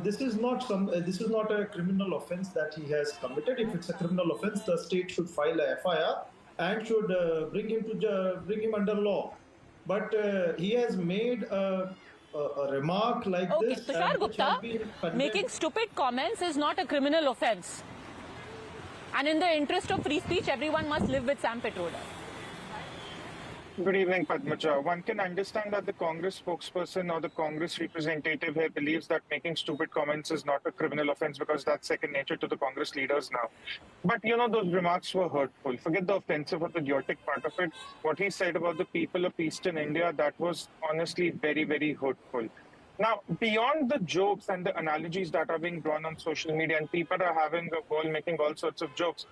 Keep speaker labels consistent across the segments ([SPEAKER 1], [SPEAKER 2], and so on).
[SPEAKER 1] this is not this is not a criminal offence that he has committed. If it's a criminal offence, the state should file a FIR and should bring him under law. But he has made a remark like
[SPEAKER 2] Okay,
[SPEAKER 1] this,
[SPEAKER 2] Tushar
[SPEAKER 1] which has been
[SPEAKER 2] Gupta,
[SPEAKER 1] condemned.
[SPEAKER 2] making stupid comments is not a criminal offence. And in the interest of free speech, everyone must live with Sam Pitroda.
[SPEAKER 3] Good evening, Padmaja. One can understand that the Congress spokesperson or the Congress representative here believes that making stupid comments is not a criminal offense because that's second nature to the Congress leaders now. But, those remarks were hurtful. Forget the offensive or the idiotic part of it. What he said about the people of Eastern India, that was honestly very, very hurtful. Now, beyond the jokes and the analogies that are being drawn on social media, and people are having a ball making all sorts of jokes,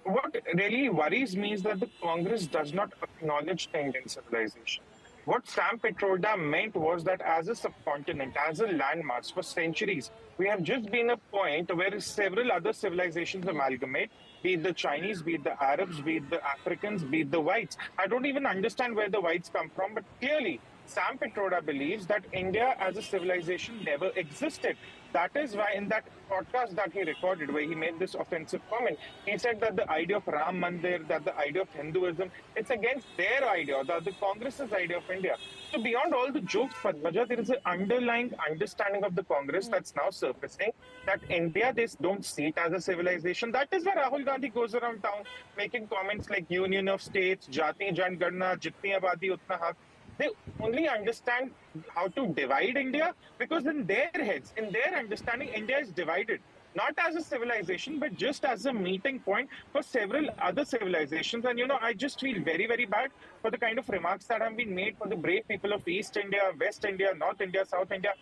[SPEAKER 3] what really worries me is that the Congress does not acknowledge the Indian civilization. What Sam Pitroda meant was that as a subcontinent, as a landmass for centuries, we have just been a point where several other civilizations amalgamate, be it the Chinese, be it the Arabs, be it the Africans, be it the whites. I don't even understand where the whites come from, but clearly Sam Pitroda believes that India as a civilization never existed. That is why in that podcast that he recorded, where he made this offensive comment, he said that the idea of Ram Mandir, that the idea of Hinduism, it's against their idea, the Congress's idea of India. So beyond all the jokes, Padmaja, there is an underlying understanding of the Congress that's now surfacing that India, they don't see it as a civilization. That is why Rahul Gandhi goes around town making comments like Union of States, Jati Jangarna, Jitni Abadi Utna Haq. They only understand how to divide India because in their heads, in their understanding, India is divided. Not as a civilization, but just as a meeting point for several other civilizations. And, I just feel very, very bad for the kind of remarks that have been made for the brave people of East India, West India, North India, South India.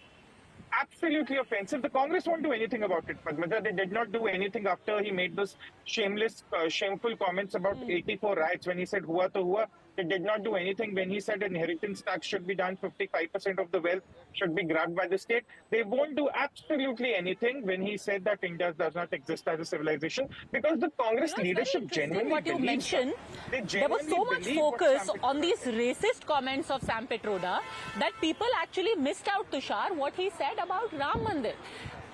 [SPEAKER 3] Absolutely offensive. The Congress won't do anything about it, Padmaja. They did not do anything after he made those shameful comments about 84 riots when he said hua to hua. They did not do anything when he said inheritance tax should be done, 55% of the wealth should be grabbed by the state. They won't do absolutely anything when he said that India does not exist as a civilization because the Congress leadership genuinely
[SPEAKER 2] what you mentioned, there was so much focus on these racist comments of Sam Pitroda that people actually missed out, Tushar, what he said about Ram Mandir.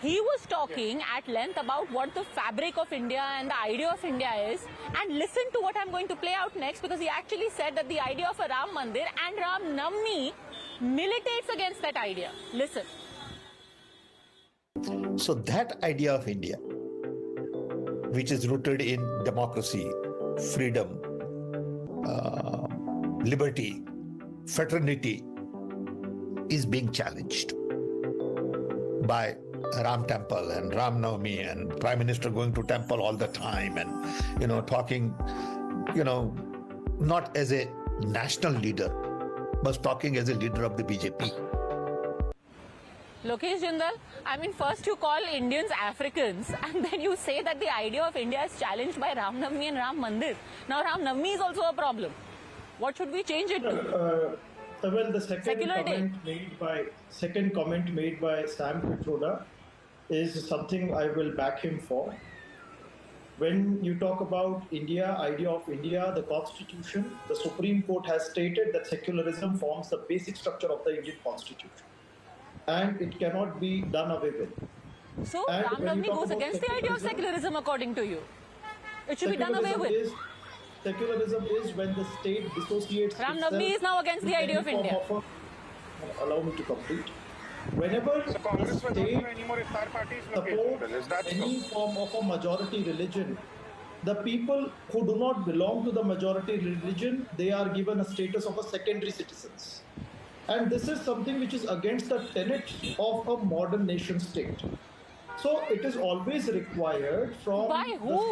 [SPEAKER 2] He was talking at length about what the fabric of India and the idea of India is. And listen to what I'm going to play out next, because he actually said that the idea of a Ram Mandir and Ram Navami militates against that idea. Listen.
[SPEAKER 4] So that idea of India, which is rooted in democracy, freedom, liberty, fraternity, is being challenged by Ram Temple and Ram Navami and Prime Minister going to temple all the time and, talking, not as a national leader, but talking as a leader of the BJP.
[SPEAKER 2] Lokesh Jindal, first you call Indians Africans and then you say that the idea of India is challenged by Ram Navami and Ram Mandir. Now Ram Navami is also a problem. What should we change it to?
[SPEAKER 1] Well, the second comment made by Sam Pitroda is something I will back him for. When you talk about India, idea of India, the Constitution, the Supreme Court has stated that secularism forms the basic structure of the Indian Constitution. And it cannot be done away with.
[SPEAKER 2] So, Ram Navami goes against the idea of secularism according to you. It should be done away with.
[SPEAKER 1] Secularism is when the state dissociates.
[SPEAKER 2] Ram Navami is now against the idea of India.
[SPEAKER 1] Allow me to complete. Whenever the state supports any form of a majority religion, the people who do not belong to the majority religion, they are given a status of a secondary citizens. And this is something which is against the tenet of a modern nation state. So it is always required from the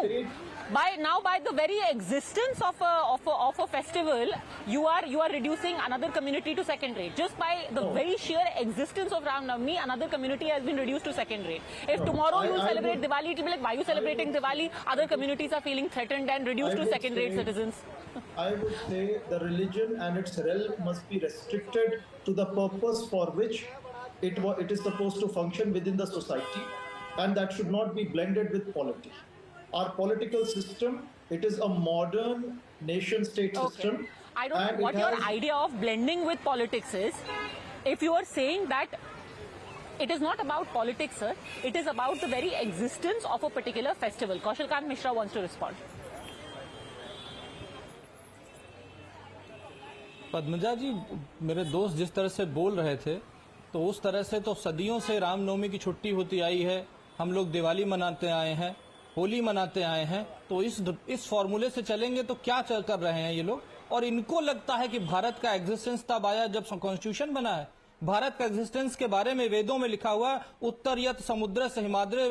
[SPEAKER 1] state.
[SPEAKER 2] By the very existence of a festival, you are reducing another community to second rate. Just by the very sheer existence of Ram Navami, another community has been reduced to second rate. If tomorrow you celebrate Diwali, it will be like, why are you celebrating Diwali? Other communities are feeling threatened and reduced to second rate citizens.
[SPEAKER 1] I would say the religion and its realm must be restricted to the purpose for which it is supposed to function within the society, and that should not be blended with politics. Our political system, it is a modern nation-state system.
[SPEAKER 2] I don't know what your idea of blending with politics is. If you are saying that It is not about politics, sir. It is about the very existence of a particular festival. Kaushal Kant Mishra wants to respond.
[SPEAKER 5] Padmaja जी, मेरे दोस्त जिस तरह से बोल रहे थे, तो उस तरह से तो सदियों से रामनवमी की छुट्टी होती आई है, हम लोग दिवाली मनाते आए हैं, होली मनाते आए हैं, तो इस फॉर्मूले से चलेंगे तो क्या कर रहे हैं ये लोग। और इनको लगता है कि भारत का एग्जिस्टेंस तब आया जब कॉन्स्टिट्यूशन बना है। भारत का एग्जिस्टेंस के बारे में वेदों में लिखा हुआ, उत्तर यत समुद्र से हिमाद्रे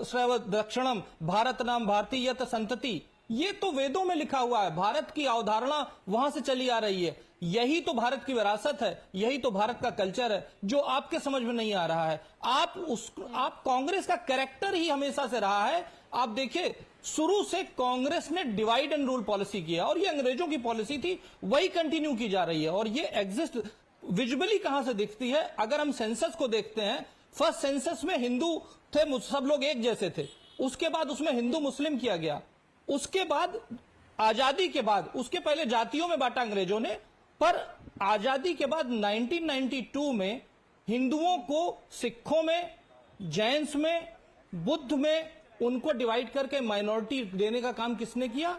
[SPEAKER 5] श्रैव दक्षिणम भारत नाम भारतीय यत संतति, ये तो वेदों में लिखा हुआ है। भारत की अवधारणा वहां से चली आ रही है। यही तो भारत की विरासत है, यही तो भारत का कल्चर है, जो आपके समझ में नहीं आ रहा है। आप कांग्रेस का कैरेक्टर ही हमेशा से रहा है। आप देखिए, शुरू से कांग्रेस ने डिवाइड एंड रूल पॉलिसी किया, और ये अंग्रेजों की पॉलिसी थी, वही कंटिन्यू की जा रही है। और ये एग्जिस्ट विजुअली कहां से दिखती है? अगर हम सेंसस को देखते हैं, फर्स्ट सेंसस में हिंदू थे, सब लोग एक जैसे थे। उसके बाद उसमें हिंदू मुस्लिम किया गया। उसके बाद आजादी के बाद, उसके पहले जातियों में बांटा अंग्रेजों ने, पर आजादी के बाद 1992 में हिंदुओं को सिखों में, जैन्स में, बुद्ध में, उनको डिवाइड करके माइनॉरिटी देने का काम किसने किया?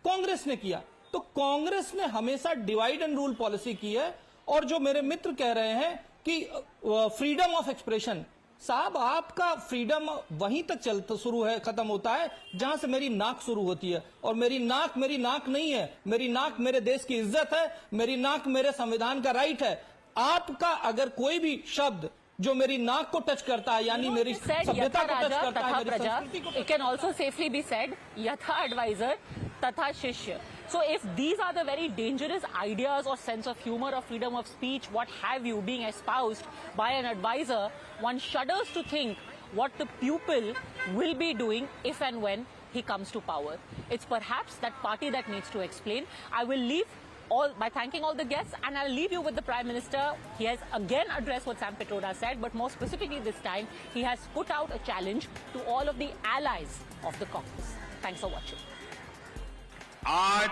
[SPEAKER 5] कांग्रेस ने किया। तो कांग्रेस ने हमेशा डिवाइड एंड रूल पॉलिसी की है। और जो मेरे मित्र कह रहे हैं कि फ्रीडम ऑफ एक्सप्रेशन, साहब आपका फ्रीडम वहीं तक चलता शुरू है, खत्म होता है जहां से मेरी नाक शुरू होती है। और मेरी नाक नहीं है, मेरी नाक मेरे देश की इज्जत है, मेरी नाक मेरे संविधान का राइट है। आपका अगर कोई भी शब्द जो मेरी नाक को टच करता है, यानी मेरी सभ्यता को टच करता है, मेरी संस्कृति को,
[SPEAKER 2] it can also safely be said, yatha advisor tatha shishya. So if these are the very dangerous ideas or sense of humor or freedom of speech, what have you, being espoused by an advisor, one shudders to think what the pupil will be doing if and when he comes to power. It's perhaps that party that needs to explain. I will leave by thanking all the guests, and I'll leave you with the Prime Minister. He has again addressed what Sam Pitroda said, but more specifically this time, he has put out a challenge to all of the allies of the Congress. Thanks for watching.
[SPEAKER 6] आज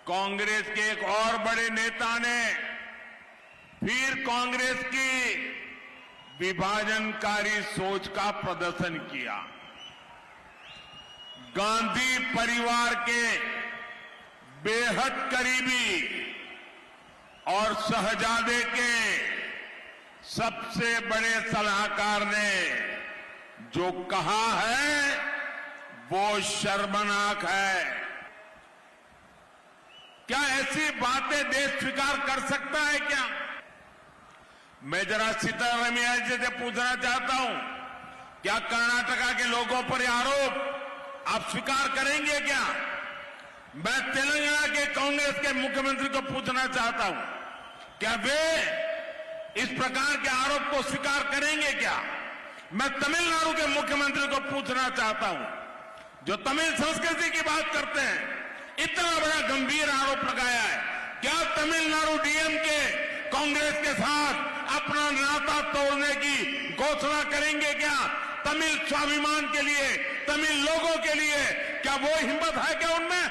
[SPEAKER 6] कांग्रेस के एक और बड़े नेता ने फिर कांग्रेस की विभाजनकारी सोच का प्रदर्शन किया। गांधी परिवार के बेहद करीबी और शहजादे के सबसे बड़े सलाहकार ने जो कहा है वो शर्मनाक है। क्या ऐसी बातें देश स्वीकार कर सकता है क्या? मैं जरा सीतारमैया जी से पूछना चाहता हूं, क्या कर्नाटका के लोगों पर आरोप आप स्वीकार करेंगे क्या? मैं तेलंगाना के कांग्रेस के मुख्यमंत्री को पूछना चाहता हूं, क्या वे इस प्रकार के आरोप को स्वीकार करेंगे क्या? मैं तमिलनाडु के मुख्यमंत्री को पूछना चाहता हूं, जो तमिल संस्कृति की बात करते हैं, इतना बड़ा गंभीर आरोप लगाया है, क्या तमिलनाडु डीएमके कांग्रेस के साथ अपना नाता तोड़ने की घोषणा करेंगे क्या? तमिल स्वाभिमान के लिए, तमिल लोगों के लिए क्या वो हिम्मत है क्या उनमें?